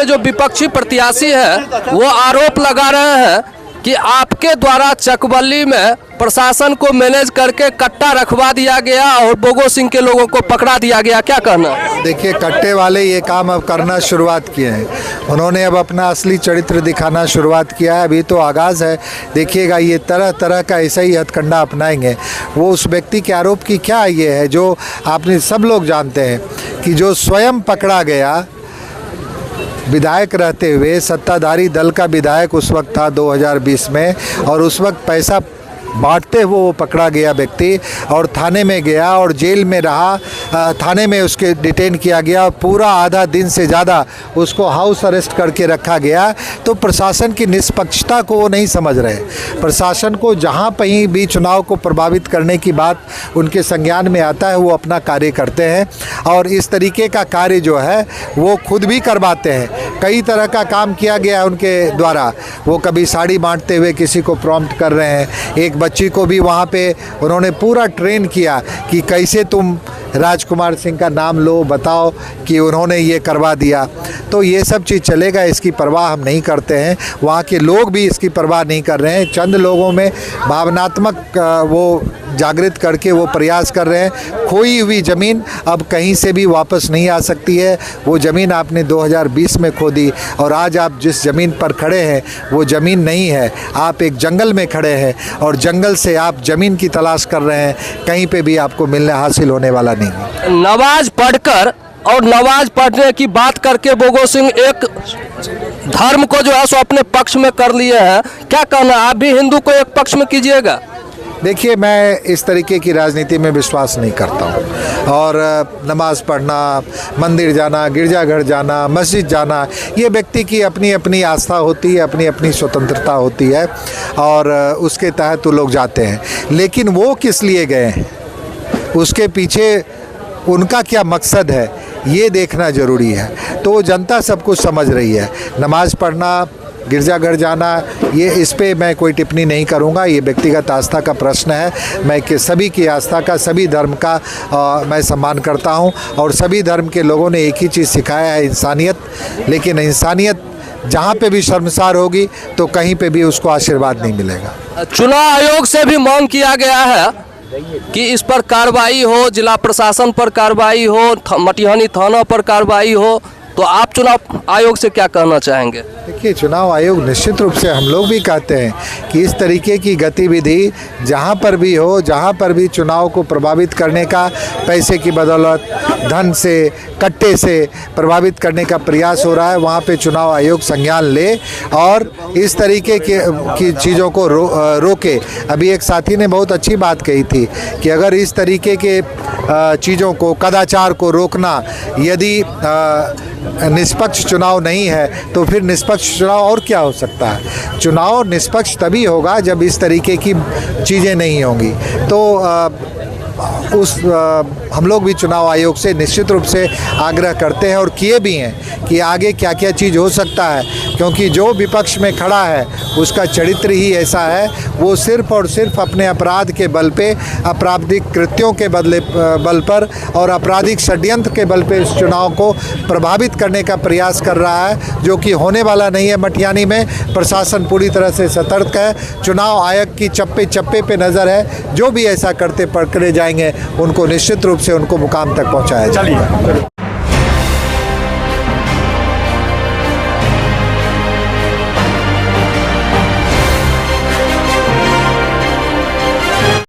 के जो विपक्षी प्रत्याशी है वो आरोप लगा रहे हैं कि आपके द्वारा चकबल्ली में प्रशासन को मैनेज करके कट्टा रखवा दिया गया और बोगो सिंह के लोगों को पकड़ा दिया गया। क्या कहना? देखिए, कट्टे वाले ये काम अब करना शुरुआत किए हैं। उन्होंने अब अपना असली चरित्र दिखाना शुरुआत किया है। अभी तो आगाज़ है, देखिएगा ये तरह तरह का ऐसा ही हथकंडा अपनाएंगे। वो उस व्यक्ति के आरोप की क्या ये है जो आपने सब लोग जानते हैं कि जो स्वयं पकड़ा गया विधायक रहते हुए, सत्ताधारी दल का विधायक उस वक्त था 2020 में, और उस वक्त पैसा बांटते हुए वो पकड़ा गया व्यक्ति और थाने में गया और जेल में रहा। थाने में उसके डिटेन किया गया, पूरा आधा दिन से ज़्यादा उसको हाउस अरेस्ट करके रखा गया। तो प्रशासन की निष्पक्षता को वो नहीं समझ रहे। प्रशासन को जहाँ कहीं भी चुनाव को प्रभावित करने की बात उनके संज्ञान में आता है वो अपना कार्य करते हैं, और इस तरीके का कार्य जो है वो खुद भी करवाते हैं। कई तरह का काम किया गया है उनके द्वारा। वो कभी साड़ी बांटते हुए किसी को प्रॉम्प्ट कर रहे हैं। एक बच्ची को भी वहाँ पे उन्होंने पूरा ट्रेन किया कि कैसे तुम राजकुमार सिंह का नाम लो, बताओ कि उन्होंने ये करवा दिया। तो ये सब चीज़ चलेगा, इसकी परवाह हम नहीं करते हैं। वहाँ के लोग भी इसकी परवाह नहीं कर रहे हैं। चंद लोगों में भावनात्मक वो जागृत करके वो प्रयास कर रहे हैं। खोई हुई ज़मीन अब कहीं से भी वापस नहीं आ सकती है। वो ज़मीन आपने 2020 में खो दी और आज आप जिस ज़मीन पर खड़े हैं वो ज़मीन नहीं है। आप एक जंगल में खड़े हैं और जंगल से आप ज़मीन की तलाश कर रहे हैं, कहीं पे भी आपको मिलने हासिल होने वाला नहीं है। नमाज पढ़कर और नमाज पढ़ने की बात करके बोगो सिंह एक धर्म को जो है सो अपने पक्ष में कर लिए हैं। क्या कहना, आप भी हिंदू को एक पक्ष में कीजिएगा? देखिए, मैं इस तरीके की राजनीति में विश्वास नहीं करता हूँ। और नमाज़ पढ़ना, मंदिर जाना, गिरजाघर जाना, मस्जिद जाना, ये व्यक्ति की अपनी अपनी आस्था होती है, अपनी अपनी स्वतंत्रता होती है और उसके तहत वो लोग जाते हैं। लेकिन वो किस लिए गए हैं, उसके पीछे उनका क्या मकसद है, ये देखना ज़रूरी है। तो जनता सब कुछ समझ रही है। नमाज़ पढ़ना, गिरजाघर जाना, ये इस पे मैं कोई टिप्पणी नहीं करूँगा। ये व्यक्तिगत आस्था का प्रश्न है। मैं कि सभी की आस्था का, सभी धर्म का मैं सम्मान करता हूँ और सभी धर्म के लोगों ने एक ही चीज़ सिखाया है, इंसानियत। लेकिन इंसानियत जहाँ पे भी शर्मसार होगी तो कहीं पे भी उसको आशीर्वाद नहीं मिलेगा। चुनाव आयोग से भी मांग किया गया है कि इस पर कार्रवाई हो, जिला प्रशासन पर कार्रवाई हो, मटिहानी थाना पर कार्रवाई हो। तो आप चुनाव आयोग से क्या कहना चाहेंगे? देखिए, चुनाव आयोग निश्चित रूप से, हम लोग भी कहते हैं कि इस तरीके की गतिविधि जहाँ पर भी हो, जहाँ पर भी चुनाव को प्रभावित करने का, पैसे की बदौलत, धन से, कट्टे से प्रभावित करने का प्रयास हो रहा है, वहाँ पे चुनाव आयोग संज्ञान ले और इस तरीके की चीज़ों को रोके। अभी एक साथी ने बहुत अच्छी बात कही थी कि अगर इस तरीके के चीज़ों को, कदाचार को रोकना, यदि निष्पक्ष चुनाव नहीं है तो फिर निष्पक्ष चुनाव और क्या हो सकता है? चुनाव निष्पक्ष तभी होगा जब इस तरीके की चीज़ें नहीं होंगी। तो हम लोग भी चुनाव आयोग से निश्चित रूप से आग्रह करते हैं और किए भी हैं कि आगे क्या क्या चीज़ हो सकता है, क्योंकि जो विपक्ष में खड़ा है उसका चरित्र ही ऐसा है। वो सिर्फ और सिर्फ अपने अपराध के बल पे, आपराधिक कृत्यों के बल पर और आपराधिक षड्यंत्र के बल पे इस चुनाव को प्रभावित करने का प्रयास कर रहा है, जो कि होने वाला नहीं है। मटिहानी में प्रशासन पूरी तरह से सतर्क है। चुनाव आयोग की चप्पे चप्पे पे नज़र है। जो भी ऐसा करते पकड़े जाएंगे उनको निश्चित रूप से उनको मुकाम तक पहुँचाया जाएगा।